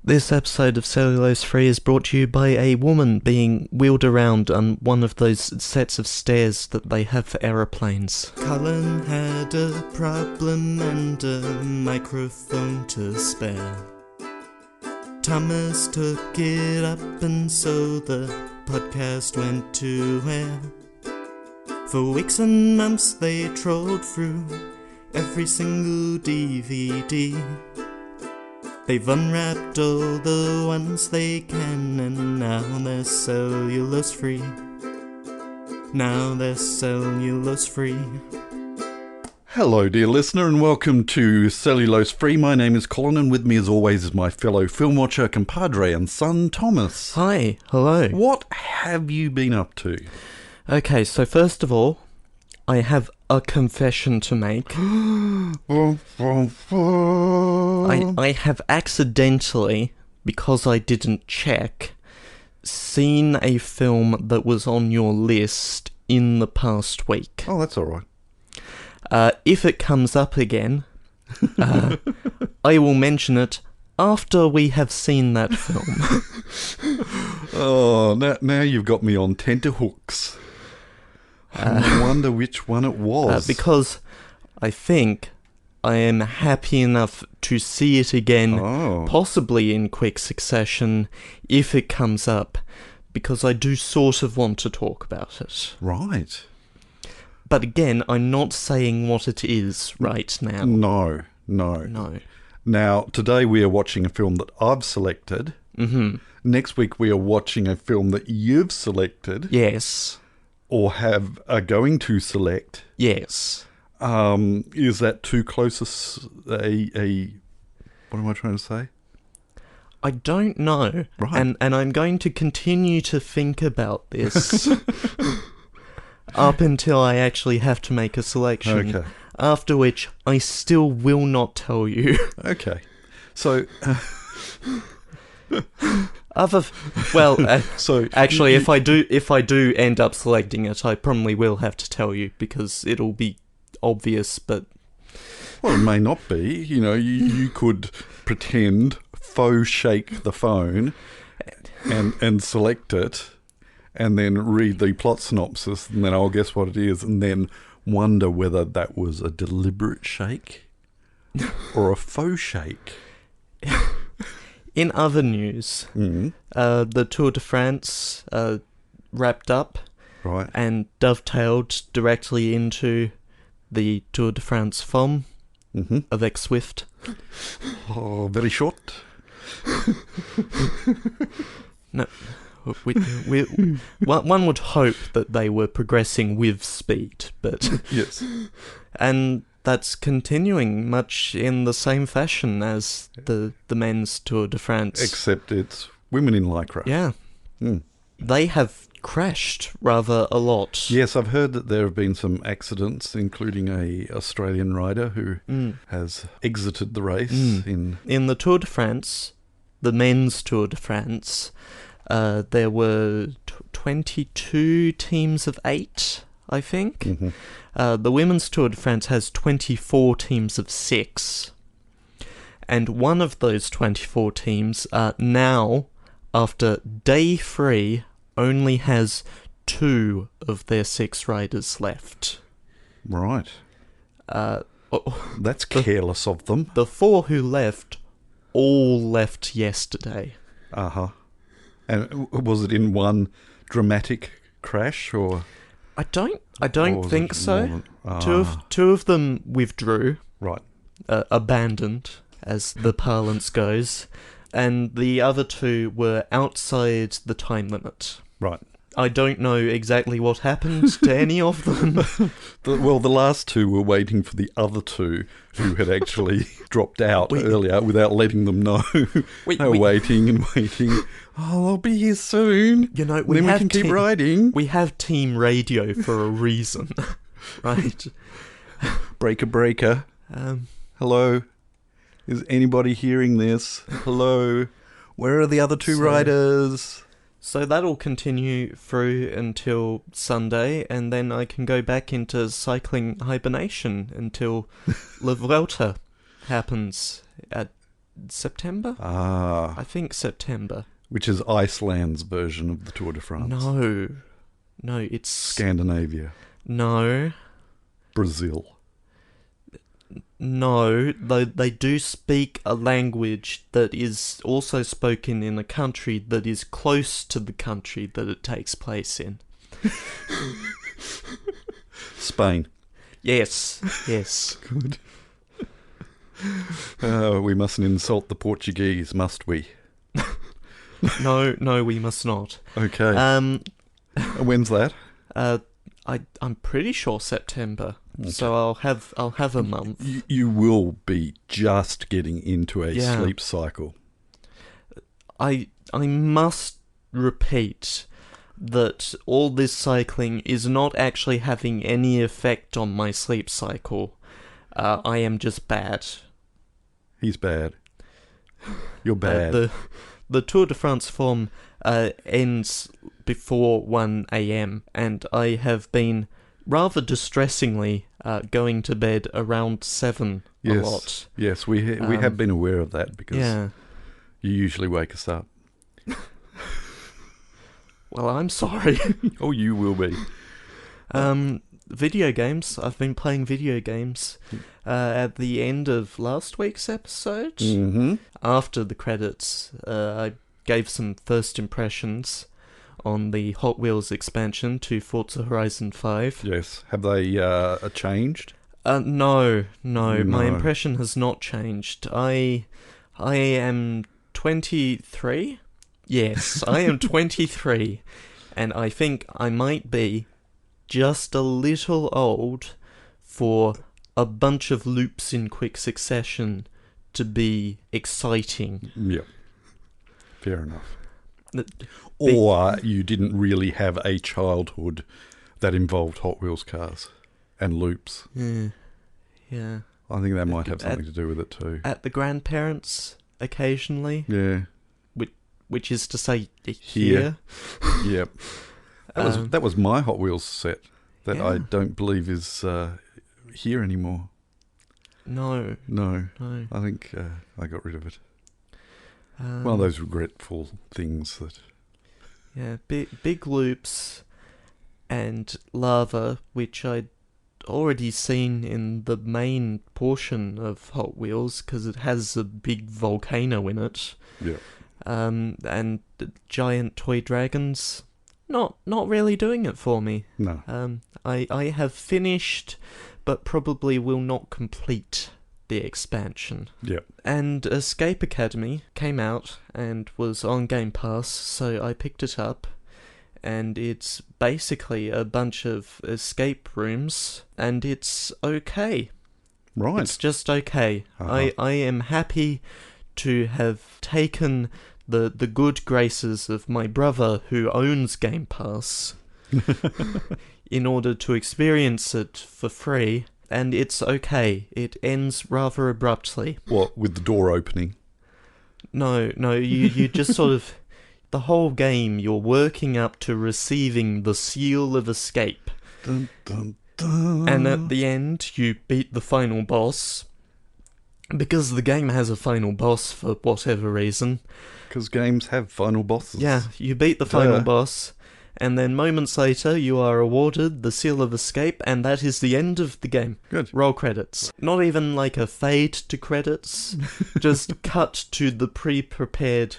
This episode of Cellulose Free is brought to you by a woman being wheeled around on one of those sets of stairs that they have for aeroplanes. Colin had a problem and a microphone to spare. Thomas took it up and so the podcast went to air. For weeks and months they trolled through every single DVD. They've unwrapped all the ones they can and now they're cellulose free. Now they're cellulose free. Hello dear listener and welcome to Cellulose Free. My name is Colin and with me as always is my fellow film watcher, compadre and son Thomas. Hi, hello. What have you been up to? Okay, so first of all, I have a confession to make. I have accidentally, because I didn't check, seen a film that was on your list in the past week. Oh, that's alright. If it comes up again, I will mention it after we have seen that film. Oh, now you've got me on tenterhooks. I wonder which one it was. Because I think I am happy enough to see it again, possibly in quick succession, if it comes up, because I do sort of want to talk about it. Right. But again, I'm not saying what it is right now. No. Now, today we are watching a film that I've selected. Mm-hmm. Next week we are watching a film that you've selected. Yes. Or are going to select. Yes. Is that too close a what am I trying to say? I don't know. Right. And I'm going to continue to think about this up until I actually have to make a selection. Okay. After which I still will not tell you. Okay. So so actually, if I do end up selecting it, I probably will have to tell you because it'll be obvious. But well, it may not be. You know, you could pretend faux shake the phone and select it, and then read the plot synopsis, and then I'll guess what it is, and then wonder whether that was a deliberate shake or a faux shake. In other news, the Tour de France wrapped up, right, and dovetailed directly into the Tour de France film of X-Swift. Oh, very short. No, one would hope that they were progressing with speed, but yes, and that's continuing much in the same fashion as the men's Tour de France. Except it's women in lycra. Yeah. They have crashed rather a lot. Yes, I've heard that there have been some accidents, including a Australian rider who has exited the race. In the Tour de France, the men's Tour de France, there were 22 teams of 8, I think. Mm-hmm. The women's Tour de France has 24 teams of 6. And one of those 24 teams now, after day 3, only has 2 of their 6 riders left. Right. That's careless of them. The 4 who left all left yesterday. Uh-huh. And was it in one dramatic crash, or? I don't think so. Two of them withdrew. Right. Abandoned, as the parlance goes. And the other 2 were outside the time limit. Right. I don't know exactly what happened to any of them. The last 2 were waiting for the other 2 who had actually dropped out earlier without letting them know. They were waiting and waiting. Oh, I'll be here soon. You know, we can keep riding. We have team radio for a reason, right? Breaker. Hello. Is anybody hearing this? Hello. Where are the other 2 riders? So that'll continue through until Sunday, and then I can go back into cycling hibernation until La Vuelta happens at September? Ah, I think September. which is Iceland's version of the Tour de France. No, it's... Scandinavia. No, Brazil. no, though they do speak a language that is also spoken in a country that is close to the country that it takes place in. Spain. Yes. Good. We mustn't insult the Portuguese, must we? No, we must not. Okay. When's that? I'm pretty sure September. Okay. So I'll have a month. You will be just getting into a sleep cycle. I must repeat that all this cycling is not actually having any effect on my sleep cycle. I am just bad. He's bad. You're bad. The Tour de France form ends before 1 a.m. and I have been rather distressingly going to bed around 7 a lot. Yes, we have been aware of that because you usually wake us up. Well, I'm sorry. Oh, you will be. Video games. I've been playing video games at the end of last week's episode. Mm-hmm. After the credits, I gave some first impressions on the Hot Wheels expansion to Forza Horizon 5. Yes. Have they changed? No. My impression has not changed. I am 23. Yes, I am 23, and I think I might be just a little old for a bunch of loops in quick succession to be exciting. Yeah, fair enough. Or you didn't really have a childhood that involved Hot Wheels cars and loops. Yeah. I think that might have something to do with it too. At the grandparents' occasionally. Yeah. Which is to say, here. Yep. That was my Hot Wheels set that I don't believe is here anymore. No. I think I got rid of it. One of those regretful things that... Yeah, big loops and lava, which I'd already seen in the main portion of Hot Wheels, because it has a big volcano in it. Yeah. And giant toy dragons, not really doing it for me. No. I have finished, but probably will not complete the expansion. Yeah. And Escape Academy came out and was on Game Pass, so I picked it up. And it's basically a bunch of escape rooms, and it's okay. Right. It's just okay. Uh-huh. I am happy to have taken the good graces of my brother who owns Game Pass in order to experience it for free, and it's okay. It ends rather abruptly. What, with the door opening? No, you just sort of... The whole game, you're working up to receiving the seal of escape. Dun, dun, dun. And at the end, you beat the final boss. Because the game has a final boss for whatever reason. Because games have final bosses. Yeah, you beat the final boss, and then moments later you are awarded the Seal of Escape, and that is the end of the game. Good. Roll credits. Not even like a fade to credits, just cut to the pre-prepared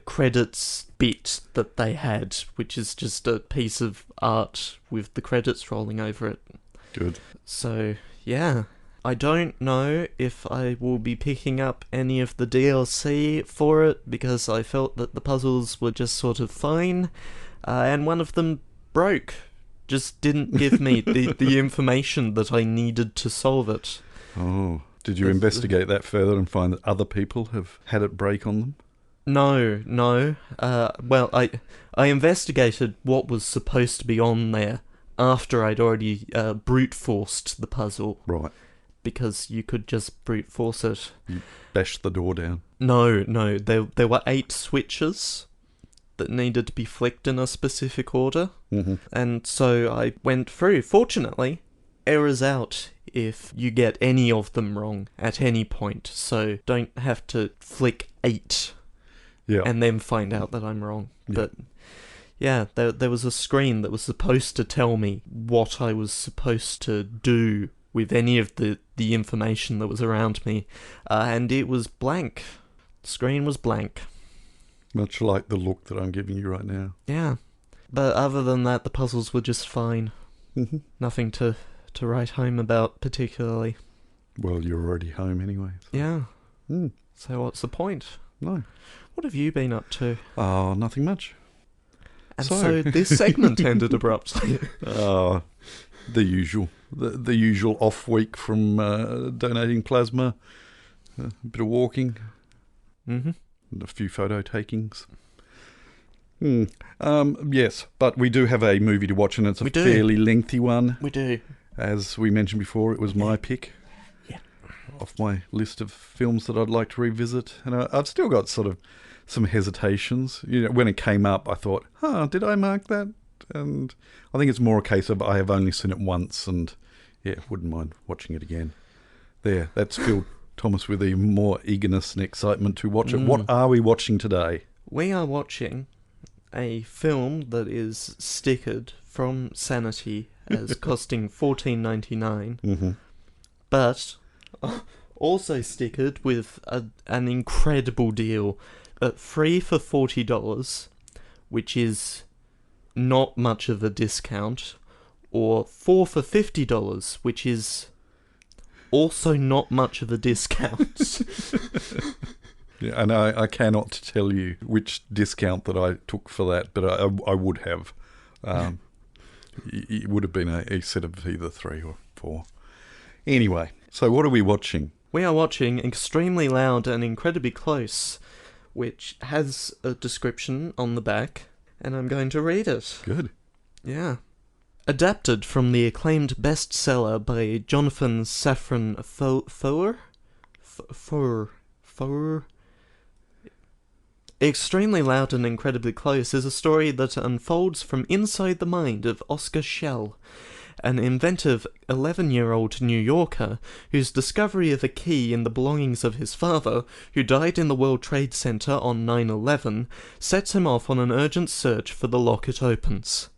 credits bit that they had, which is just a piece of art with the credits rolling over it. Good. So, yeah. I don't know if I will be picking up any of the DLC for it, because I felt that the puzzles were just sort of fine, and one of them broke. Just didn't give me the information that I needed to solve it. Oh. Did you investigate that further and find that other people have had it break on them? No. Well, I investigated what was supposed to be on there after I'd already brute forced the puzzle. Right. Because you could just brute force it. You bashed the door down. No. There were 8 switches that needed to be flicked in a specific order. Mm-hmm. And so I went through. Fortunately, errors out if you get any of them wrong at any point, so don't have to flick 8 Yeah. and then find out that I'm wrong. Yeah. But yeah, there was a screen that was supposed to tell me what I was supposed to do with any of the information that was around me, and it was blank. The screen was blank. Much like the look that I'm giving you right now. Yeah. But other than that, the puzzles were just fine. Mm-hmm. Nothing to write home about particularly. Well, you're already home anyway. So. Yeah. Mm. So what's the point? No. What have you been up to? Oh, nothing much. And so this segment ended abruptly. The usual. The usual off week from donating plasma, a bit of walking, Mm-hmm. and a few photo takings. Yes, but we do have a movie to watch, and it's a fairly lengthy one. We do. As we mentioned before, it was my pick. Yeah. Off my list of films that I'd like to revisit. And I've still got sort of some hesitations. You know, when it came up, I thought, did I mark that? And I think it's more a case of I have only seen it once, and yeah, wouldn't mind watching it again. There, that's filled Thomas with even more eagerness and excitement to watch it. What are we watching today? We are watching a film that is stickered from Sanity as costing $14.99, Mm-hmm. but also stickered with an incredible deal at 3 for $40, which is not much of a discount, or 4 for $50, which is also not much of a discount. Yeah, and I cannot tell you which discount that I took for that, but I would have. It would have been a set of either 3 or 4. Anyway, so what are we watching? We are watching Extremely Loud and Incredibly Close, which has a description on the back, and I'm going to read it. Good. Yeah. Adapted from the acclaimed bestseller by Jonathan Safran Foer. Extremely Loud and Incredibly Close is a story that unfolds from inside the mind of Oscar Schell, an inventive 11-year-old New Yorker whose discovery of a key in the belongings of his father, who died in the World Trade Center on 9/11, sets him off on an urgent search for the lock it opens.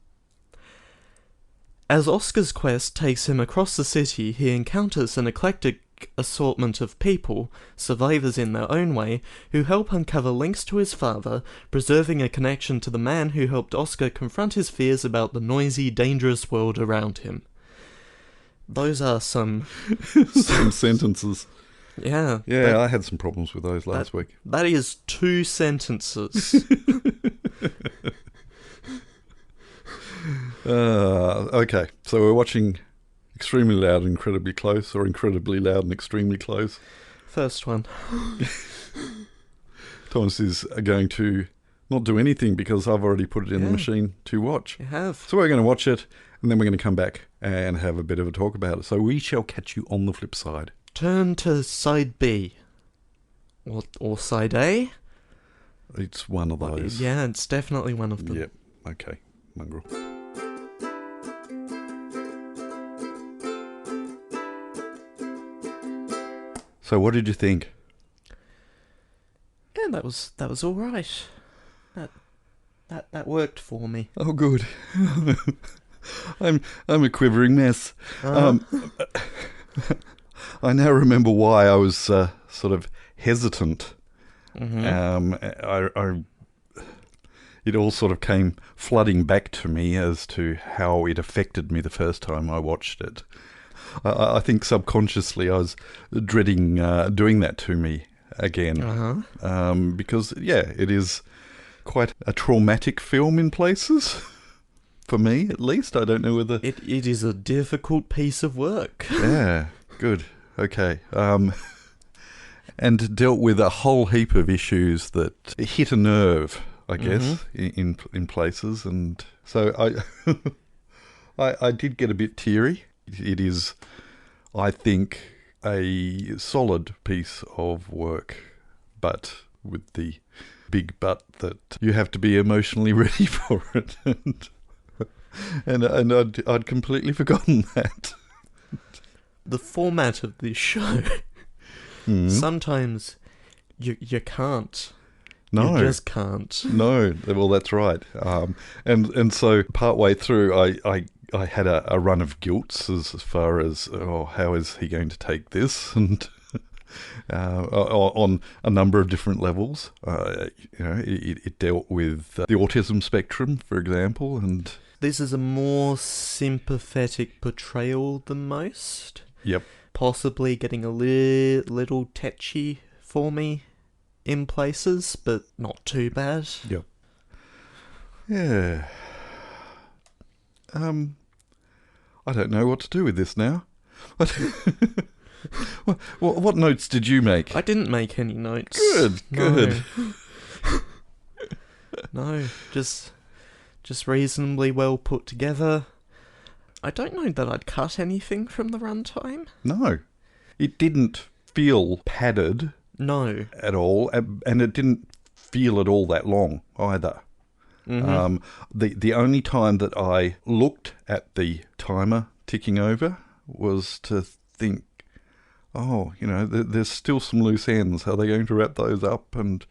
As Oscar's quest takes him across the city, he encounters an eclectic assortment of people, survivors in their own way, who help uncover links to his father, preserving a connection to the man who helped Oscar confront his fears about the noisy, dangerous world around him. Those are some sentences. Yeah. Yeah, I had some problems with those last week. That is 2 sentences. Okay, so we're watching Extremely Loud and Incredibly Close, or Incredibly Loud and Extremely Close. First one. Thomas is going to not do anything because I've already put it in the machine to watch. You have. So we're going to watch it, and then we're going to come back and have a bit of a talk about it. So we shall catch you on the flip side. Turn to side B. Or side A? It's one of those. Yeah, it's definitely one of them. Yep. Okay, mongrel. So what did you think? Yeah, that was all right. That worked for me. Oh, good. I'm a quivering mess. I now remember why I was sort of hesitant. Mm-hmm. It all sort of came flooding back to me as to how it affected me the first time I watched it. I think subconsciously I was dreading doing that to me again. Because, yeah, it is quite a traumatic film in places. For me, at least. I don't know whether... It is a difficult piece of work. Yeah, good. Okay. And dealt with a whole heap of issues that hit a nerve, I guess, in places. And so I did get a bit teary. It is, I think, a solid piece of work, but with the big but that you have to be emotionally ready for it. And I'd completely forgotten that. The format of this show, sometimes you can't. No. You just can't. No, well, that's right. And so partway through, I had a run of guilts as far as, how is he going to take this? And on a number of different levels. It dealt with the autism spectrum, for example, and... This is a more sympathetic portrayal than most. Yep. Possibly getting a little tetchy for me in places, but not too bad. Yep. Yeah. I don't know what to do with this now. What notes did you make? I didn't make any notes. Good. No, just reasonably well put together. I don't know that I'd cut anything from the runtime. No. It didn't feel padded. No. At all, and it didn't feel at all that long either. Mm-hmm. The only time that I looked at the timer ticking over was to think, there's still some loose ends. Are they going to wrap those up? And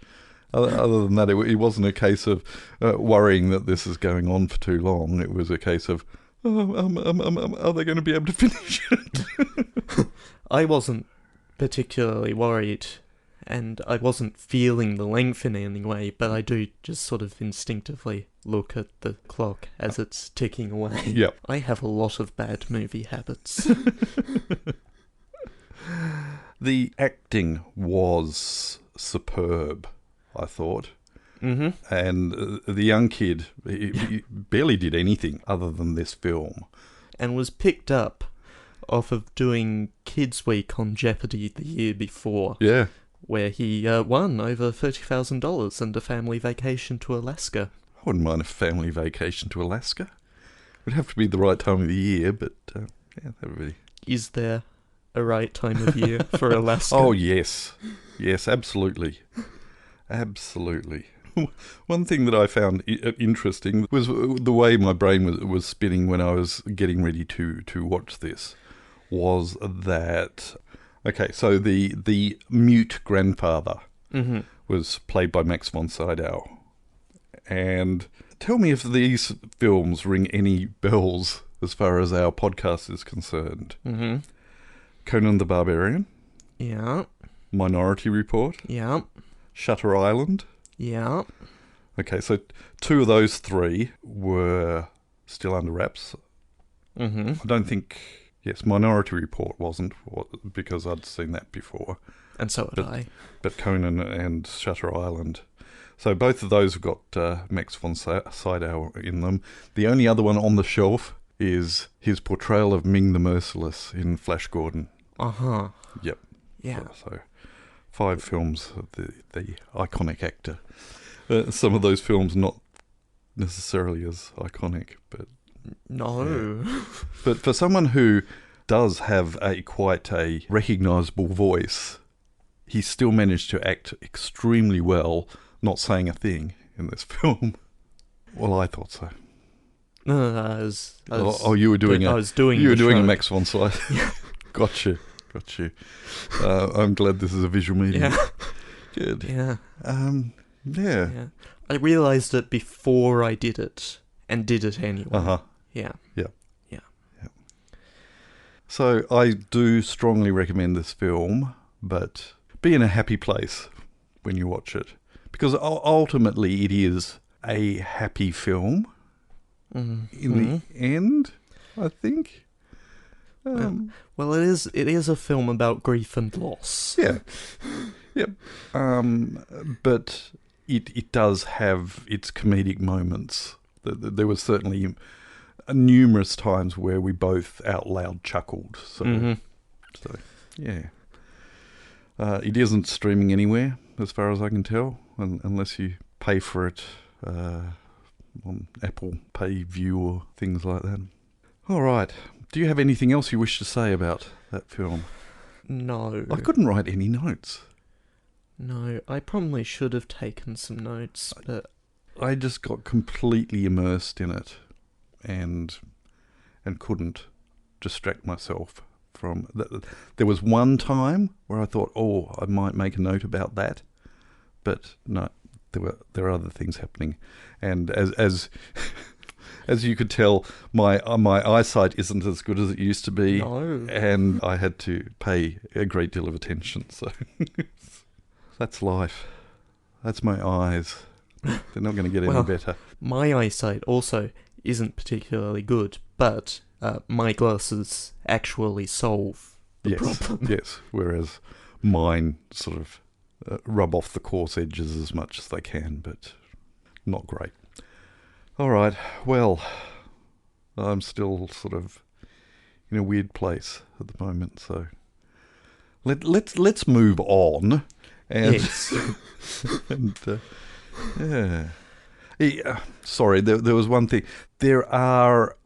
other than that, it wasn't a case of worrying that this is going on for too long. It was a case of, are they going to be able to finish it? I wasn't particularly worried, and I wasn't feeling the length in any way, but I do just sort of instinctively look at the clock as it's ticking away. Yep. I have a lot of bad movie habits. The acting was superb, I thought. Mm-hmm. And the young kid, he barely did anything other than this film. And was picked up off of doing Kids Week on Jeopardy the year before. Yeah. Where he won over $30,000 and a family vacation to Alaska. I wouldn't mind a family vacation to Alaska. It would have to be the right time of the year, but that would be... Is there a right time of year for Alaska? Oh, yes. Yes, absolutely. Absolutely. One thing that I found interesting was the way my brain was spinning when I was getting ready to watch this, was that... Okay, so the mute grandfather was played by Max von Sydow. And tell me if these films ring any bells as far as our podcast is concerned. Mm-hmm. Conan the Barbarian. Yeah. Minority Report. Yeah. Shutter Island. Yeah. Okay, so two of those three were still under wraps. Mm-hmm. I don't think... Yes, Minority Report wasn't, because I'd seen that before. And so had I. But Conan and Shutter Island. So both of those have got Max von Sydow in them. The only other one on the shelf is his portrayal of Ming the Merciless in Flash Gordon. Uh-huh. Yep. Yeah. So 5 films of the iconic actor. Some of those films not necessarily as iconic, but... No. Yeah. But for someone who does have quite a recognisable voice, he still managed to act extremely well, not saying a thing in this film. Well, I thought so. No, you were doing I was doing you were the doing show. a Max von Sydow. Got you. I'm glad this is a visual medium. Yeah. Good. Yeah. Yeah. I realised it before I did it, and did it anyway. Uh-huh. Yeah. Yeah. So I do strongly recommend this film, but be in a happy place when you watch it. Because ultimately it is a happy film in the end, I think. Well, it is a film about grief and loss. Yeah. Yep. But it does have its comedic moments. There was certainly numerous times where we both out loud chuckled. So yeah. It isn't streaming anywhere, as far as I can tell, unless you pay for it on Apple Pay View or things like that. All right. Do you have anything else you wish to say about that film? No. I couldn't write any notes. No, I probably should have taken some notes, but... I just got completely immersed in it and couldn't distract myself from. There was one time where I thought, oh, I might make a note about that, but no, there are other things happening, and as you could tell, my eyesight isn't as good as it used to be, No. and I had to pay a great deal of attention. So that's life. That's my eyes. They're not going to get any better. My eyesight also isn't particularly good, but my glasses actually solve the problem. Yes, whereas mine sort of rub off the coarse edges as much as they can, but not great. All right, well, I'm still sort of in a weird place at the moment, so let's move on. And, Yes. and sorry, there was one thing. There are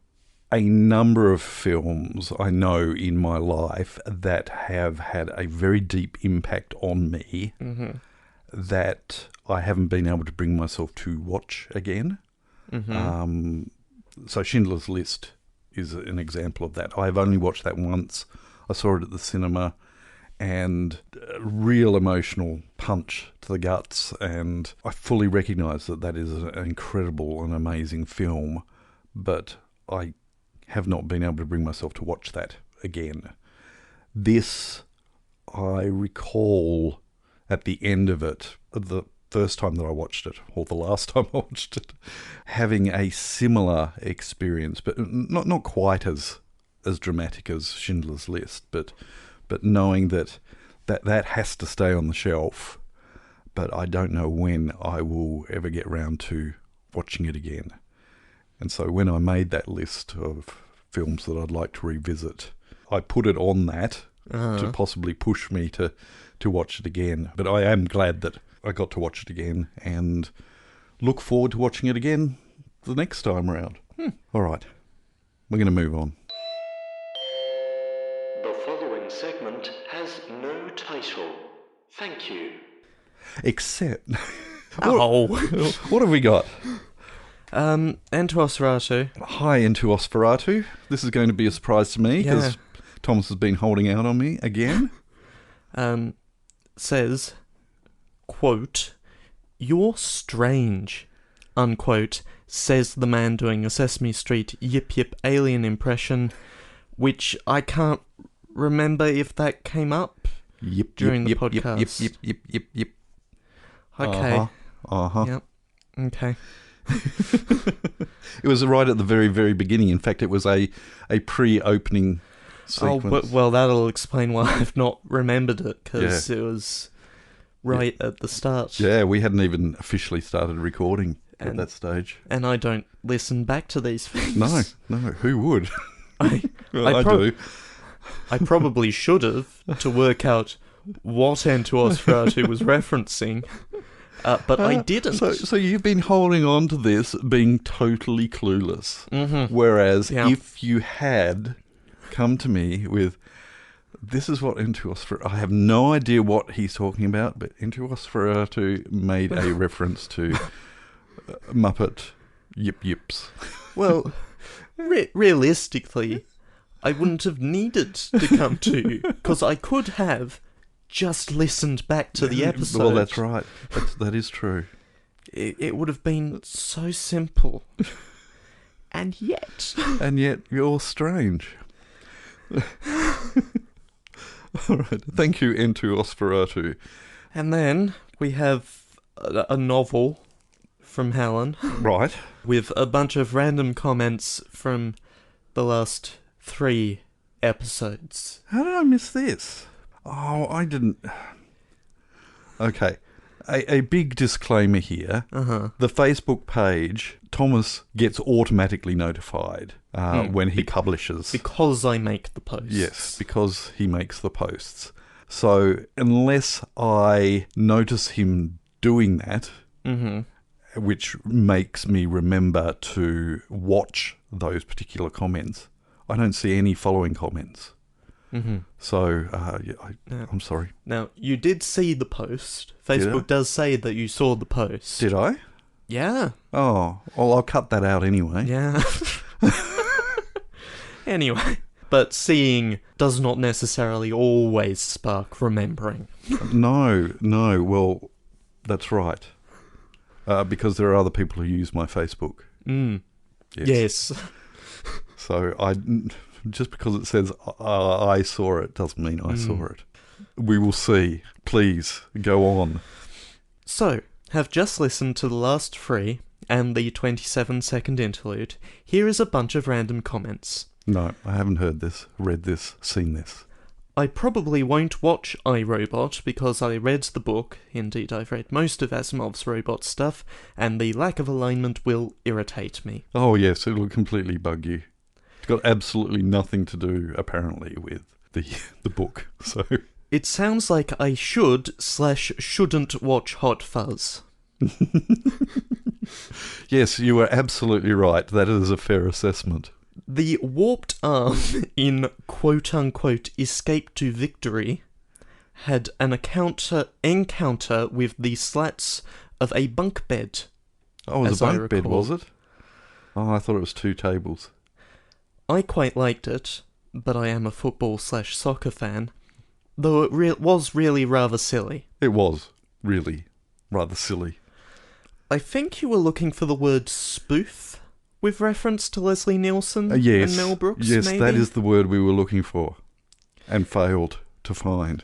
a number of films I know in my life that have had a very deep impact on me that I haven't been able to bring myself to watch again. So Schindler's List is an example of that. I've only watched that once. I saw it at the cinema, and a real emotional punch to the guts, and I fully recognise that is an incredible and amazing film, but I have not been able to bring myself to watch that again. This, I recall at the end of it, the first time that I watched it, or the last time I watched it, having a similar experience, but not quite as dramatic as Schindler's List, but knowing that has to stay on the shelf, but I don't know when I will ever get round to watching it again. And so when I made that list of films that I'd like to revisit, I put it on that to possibly push me to watch it again. But I am glad that I got to watch it again and look forward to watching it again the next time around. All right, we're going to move on. The following segment has no title. Thank you. Except... Oh. What have we got? Nosferatu. Hi, Into Nosferatu. This is going to be a surprise to me because Thomas has been holding out on me again. Says, quote, "You're strange," unquote, says the man doing a Sesame Street yip yip alien impression, which I can't remember if that came up during the podcast. Yip. Okay. Uh-huh. Yep. Okay. It was right at the very, very beginning. In fact, it was a pre-opening sequence. Oh, well, that'll explain why I've not remembered it, because it was right at the start. Yeah, we hadn't even officially started recording at that stage. And I don't listen back to these things. No, who would? I do. I probably should have, to work out what Nosferatu was referencing, but I didn't. So you've been holding on to this being totally clueless. Whereas if you had come to me with, this is what Into Nosferatu, I have no idea what he's talking about, but Into Nosferatu made a reference to Muppet yip yips. Well, realistically, I wouldn't have needed to come to you, because I could have just listened back to the episode. Well, that's right. That is true. It would have been so simple. And yet you're strange. All right. Thank you, Into Nosferatu. And then we have a novel from Helen. Right. With a bunch of random comments from the last 3 episodes. How did I miss this? Oh, I didn't... Okay. A big disclaimer here. The Facebook page, Thomas gets automatically notified when he publishes. Because I make the posts. Yes, because he makes the posts. So unless I notice him doing that, which makes me remember to watch those particular comments, I don't see any following comments. So, I'm sorry. Now, you did see the post. Facebook does say that you saw the post. Did I? Yeah. Oh, well, I'll cut that out anyway. Yeah. Anyway. But seeing does not necessarily always spark remembering. No, well, that's right. Because there are other people who use my Facebook. Yes. So just because it says I saw it doesn't mean I saw it. We will see. Please, go on. So, have just listened to the last 3 and the 27-second interlude. Here is a bunch of random comments. No, I haven't heard this, read this, seen this. I probably won't watch iRobot because I read the book, indeed I've read most of Asimov's robot stuff, and the lack of alignment will irritate me. Oh yes, it'll completely bug you. It's got absolutely nothing to do, apparently, with the book, so... It sounds like I should/shouldn't watch Hot Fuzz. Yes, you are absolutely right. That is a fair assessment. The warped arm in quote-unquote Escape to Victory had an encounter with the slats of a bunk bed. Oh, it was a bunk bed, was it? Oh, I thought it was 2 tables. I quite liked it, but I am a football/soccer fan, though it was really rather silly. It was really rather silly. I think you were looking for the word spoof, with reference to Leslie Nielsen yes, and Mel Brooks, yes, maybe? that is the word we were looking for, and failed to find.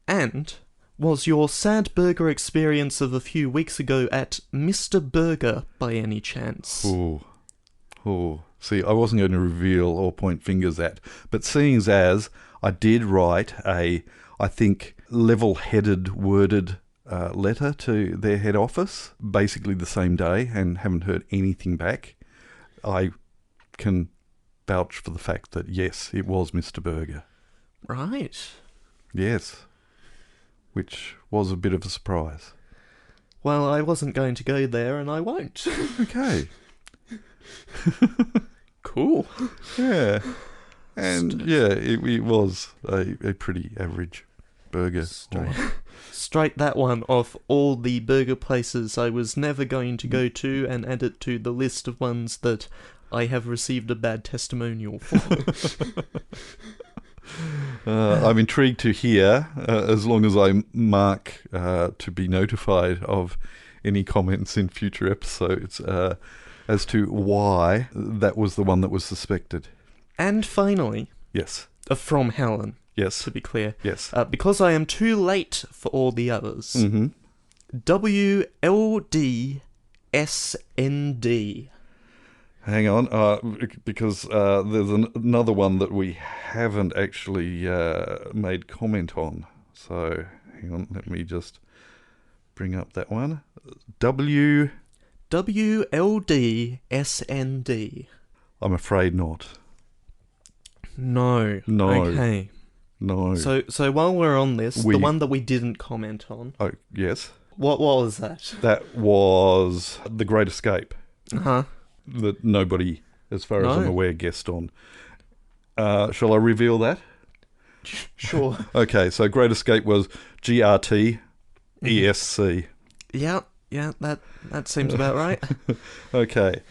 And was your sad burger experience of a few weeks ago at Mr. Burger by any chance? Oh. See, I wasn't going to reveal or point fingers at, but seeing as I did write I think, level-headed, worded letter to their head office, basically the same day, and haven't heard anything back, I can vouch for the fact that, yes, it was Mr. Burger. Right. Yes. Which was a bit of a surprise. Well, I wasn't going to go there, and I won't. Okay. Cool. Yeah. And, yeah, it was a pretty average burger. Strike that one off all the burger places I was never going to go to and add it to the list of ones that I have received a bad testimonial for. I'm intrigued to hear, as long as I mark to be notified of any comments in future episodes, as to why that was the one that was suspected. And finally... Yes. From Helen. Yes. To be clear. Yes. Because I am too late for all the others. Mm-hmm. WLDSND. Hang on, because there's another one that we haven't actually made comment on. So, hang on, let me just bring up that one. WLDSND. I'm afraid not. No. Okay. No. So while we're on this, the one that we didn't comment on. Oh, yes. What was that? That was The Great Escape. Uh-huh. That nobody, as far as I'm aware, guessed on. Shall I reveal that? Sure. Okay, so Great Escape was GRTESC. Yeah, that seems about right. Okay.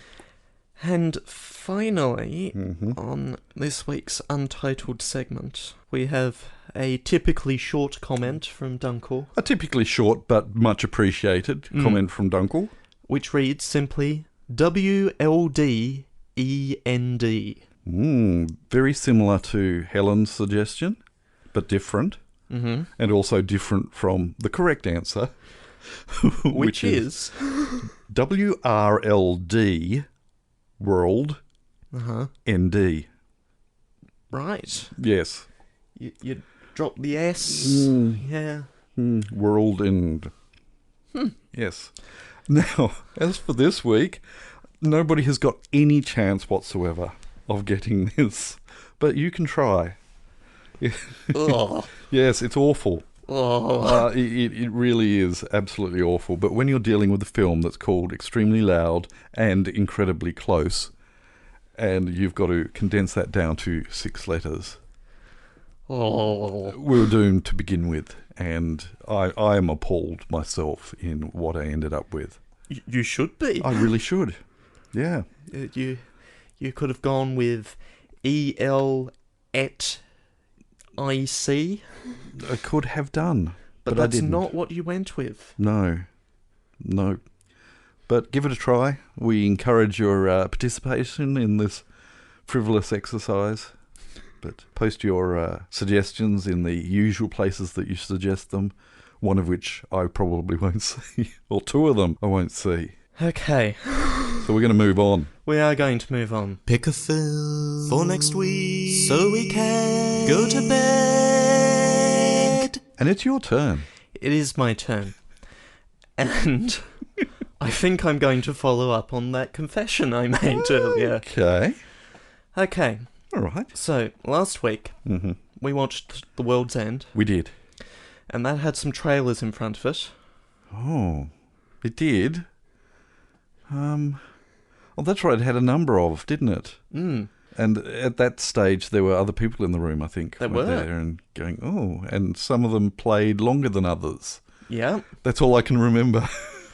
And finally, on this week's Untitled segment, we have a typically short comment from Dunkel. A typically short but much appreciated comment from Dunkel. Which reads simply, WLDEND. Very similar to Helen's suggestion, but different. Mm-hmm. And also different from the correct answer. which is WRLD World ND. Right. Yes. You drop the S. Yeah. World End. Yes. Now, as for this week, nobody has got any chance whatsoever of getting this, but you can try. Yes, it's awful. It really is absolutely awful. But when you're dealing with a film that's called Extremely Loud and Incredibly Close, and you've got to condense that down to 6 letters, we were doomed to begin with. And I am appalled myself in what I ended up with. You should be. I really should. Yeah. You could have gone with ELLEND. et IC, I could have done, but I that's didn't. not what you went with. No. But give it a try. We encourage your participation in this frivolous exercise. But post your suggestions in the usual places that you suggest them, one of which I probably won't see, or two of them I won't see. Okay, So we're going to move on. we are going to move on. Pick a film for next week so we can go to bed. And it's your turn. It is my turn. And I think I'm going to follow up on that confession I made earlier. Okay. Okay, All right. so last week Mm-hmm. we watched The World's End, We did. and that had some trailers in front of it. Oh, it did. Oh, that's right. It had a number of, didn't it? Mm. And at that stage, there were other people in the room, I think. There weren't were. there and going, oh, and some of them played longer than others. Yeah. That's all I can remember.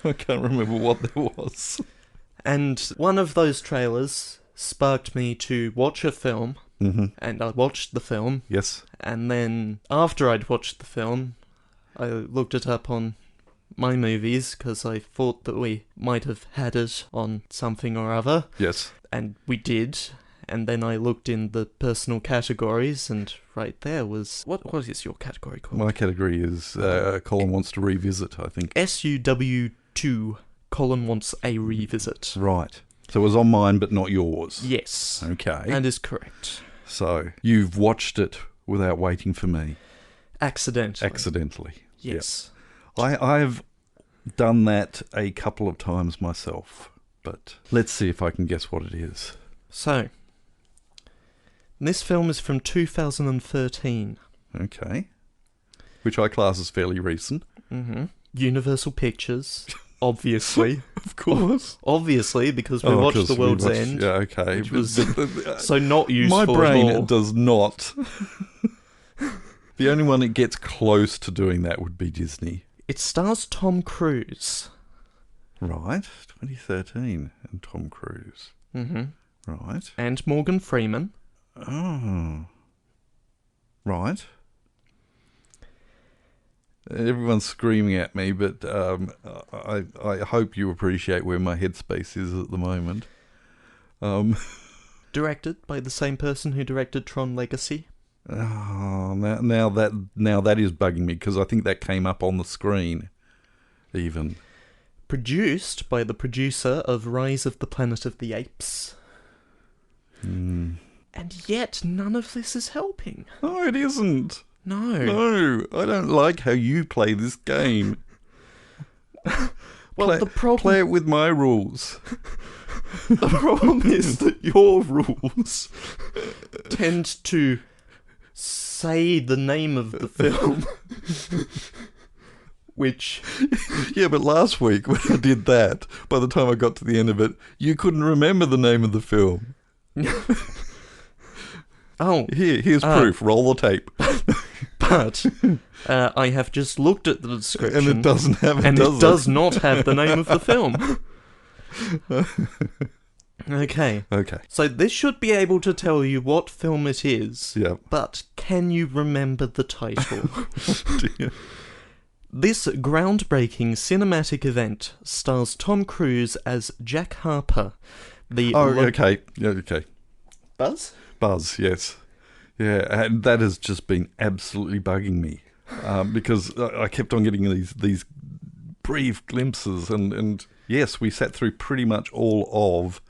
I can't remember what there was. And one of those trailers sparked me to watch a film, Mm-hmm. and I watched the film, Yes. and then after I'd watched the film, I looked it up on My Movies, because I thought that we might have had it on something or other, Yes. and we did. And then I looked in the personal categories, and right there was... What is your category called? My category is Colin wants to revisit, I think. SUW2, Colin wants a revisit. Right. So it was on mine, but not yours. Yes. Okay. That is correct. So you've watched it without waiting for me. Accidentally. Accidentally. Yes. I've done that a couple of times myself, but let's see if I can guess what it is. So, this film is from 2013. Okay. Which I class as fairly recent. Mm-hmm. Universal Pictures, obviously. Of course. Obviously, because we watched 'cause The World's we watched- End. Yeah, okay. Which was But so not useful my at brain all. does not. The only one that gets close to doing that would be Disney. It stars Tom Cruise. Right. 2013 and Tom Cruise. Mm-hmm. Right. And Morgan Freeman. Oh. Right. Everyone's screaming at me, but I hope you appreciate where my headspace is at the moment. Directed by the same person who directed Tron Legacy. Oh, now that is bugging me, because I think that came up on the screen, even. Produced by the producer of Rise of the Planet of the Apes. Mm. And yet, none of this is helping. No, it isn't. No. No, I don't like how you play this game. Well, the problem... Play it with my rules. The problem is that your rules tend to say the name of the film, which... Yeah, but last week when I did that, by the time I got to the end of it, you couldn't remember the name of the film. Oh. Here's proof. Roll the tape. But I have just looked at the description. And it doesn't have it, and does it does not have the name of the film. Okay. Okay. So this should be able to tell you what film it is. Yeah. But can you remember the title? Dear. This groundbreaking cinematic event stars Tom Cruise as Jack Harper. Okay. Yeah, okay. Buzz? Buzz, yes. Yeah, and that has just been absolutely bugging me. Because I kept on getting these brief glimpses, and yes, we sat through pretty much all of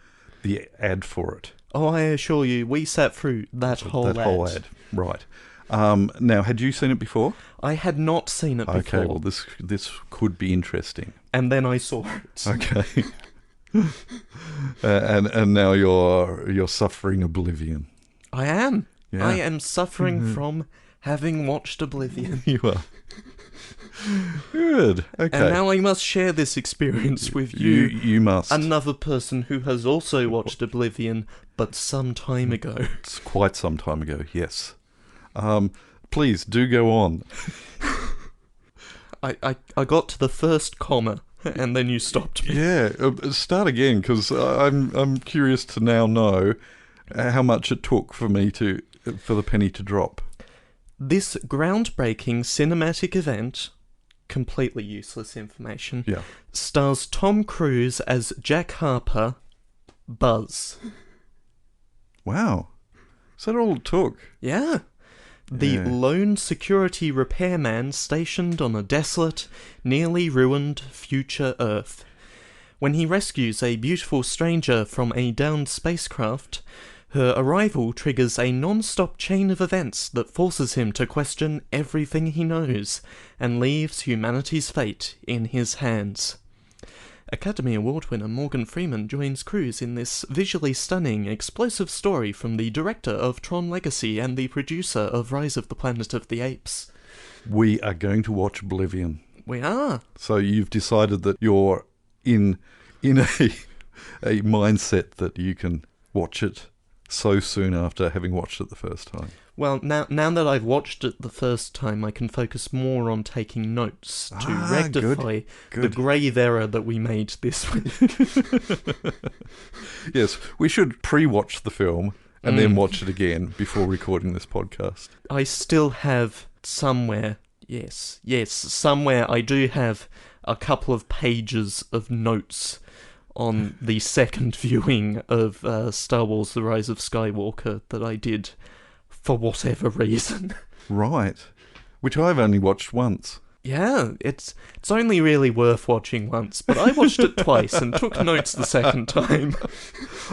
the ad for it. Oh, I assure you, we sat through that whole ad. Right. Now, had you seen it before? I had not seen it before. Okay, well, this could be interesting. And then I saw it. Okay. and now you're suffering oblivion. I am. Yeah. I am suffering from having watched Oblivion. You are. Good. Okay. And now I must share this experience with you. You must. Another person who has also watched Oblivion, but some time ago. It's quite some time ago, yes. Please, do go on. I got to the first comma, and then you stopped me. Yeah, start again, because I'm curious to now know how much it took for me to for the penny to drop. This groundbreaking cinematic event, completely useless information, Yeah. stars Tom Cruise as Jack Harper, Buzz. Wow. Is that all it took? Yeah. The Yeah. lone security repairman stationed on a desolate, nearly ruined future Earth. When he rescues a beautiful stranger from a downed spacecraft, her arrival triggers a non-stop chain of events that forces him to question everything he knows and leaves humanity's fate in his hands. Academy Award winner Morgan Freeman joins Cruise in this visually stunning, explosive story from the director of Tron Legacy and the producer of Rise of the Planet of the Apes. We are going to watch Oblivion. We are. So you've decided that you're in a mindset that you can watch it so soon after having watched it the first time. Well, now that I've watched it the first time, I can focus more on taking notes to rectify the grave error that we made this week. Yes, we should pre-watch the film and then watch it again before recording this podcast. I still have somewhere, somewhere I do have a couple of pages of notes on the second viewing of Star Wars The Rise of Skywalker that I did for whatever reason. Right. Which I've only watched once. Yeah, it's only really worth watching once, but I watched it twice and took notes the second time.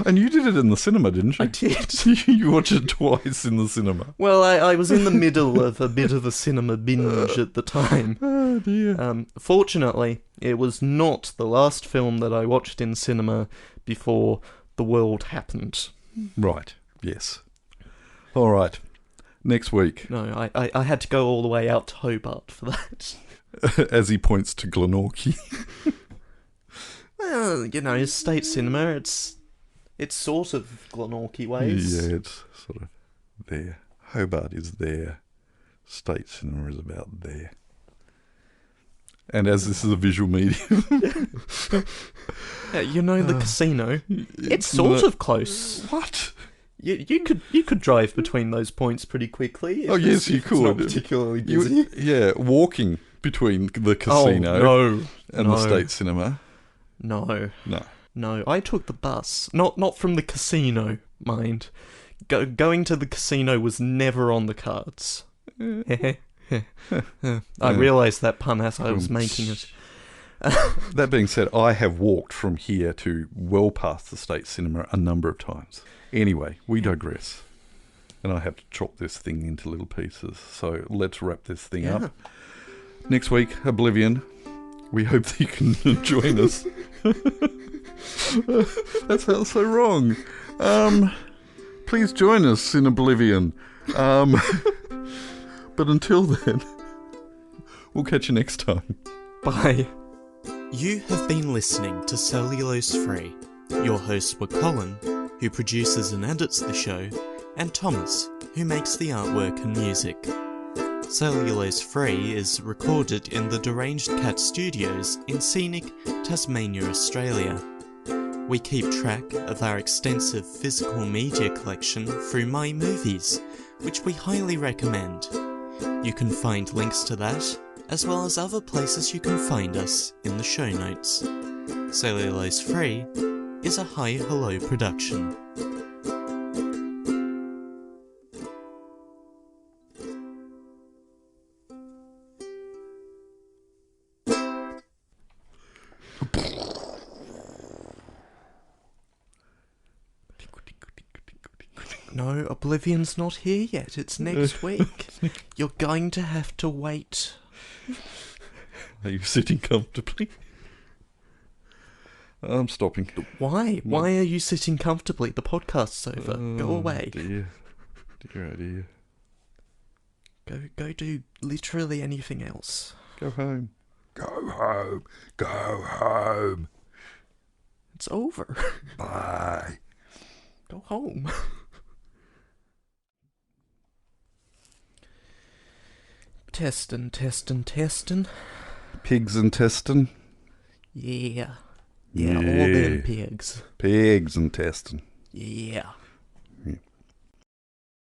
And you did it in the cinema, didn't you? I did. You watched it twice in the cinema. Well, I was in the middle of a bit of a cinema binge at the time. Oh, dear. Fortunately, it was not the last film that I watched in cinema before the world happened. Right, yes. All right. Next week. No, I had to go all the way out to Hobart for that. As he points to Glenorchy. Well, you know, state cinema, it's sort of Glenorchy ways. Yeah, it's sort of there. Hobart is there. State cinema is about there. And as this is a visual medium... You know the casino? It's sort of close. What? You could drive between those points pretty quickly. Oh, yes, you could. It's not particularly busy. Yeah, walking between the casino and the state cinema. No. I took the bus. Not from the casino, mind. Going to the casino was never on the cards. I realised that pun as I was making it. That being said, I have walked from here to well past the state cinema a number of times. Anyway, we digress. And I have to chop this thing into little pieces. So let's wrap this thing up. Next week, Oblivion. We hope that you can join us. That sounds so wrong. Please join us in Oblivion. But until then, we'll catch you next time. Bye. You have been listening to Cellulose Free. Your hosts were Colin, who produces and edits the show, and Thomas, who makes the artwork and music. Cellulose Free is recorded in the Deranged Cat Studios in scenic Tasmania, Australia. We keep track of our extensive physical media collection through My Movies, which we highly recommend. You can find links to that, as well as other places you can find us in the show notes. Cellulose Free is a Hi Hello production. No, Oblivion's not here yet. It's next week. You're going to have to wait. Are you sitting comfortably? I'm stopping. Why? Why are you sitting comfortably? The podcast's over. Go away. Dear oh dear. Go do literally anything else. Go home. Go home. Go home. It's over. Bye. Go home. Testin'. Pigs and testin'. Yeah, all them pigs. Pigs and testin'. Yeah.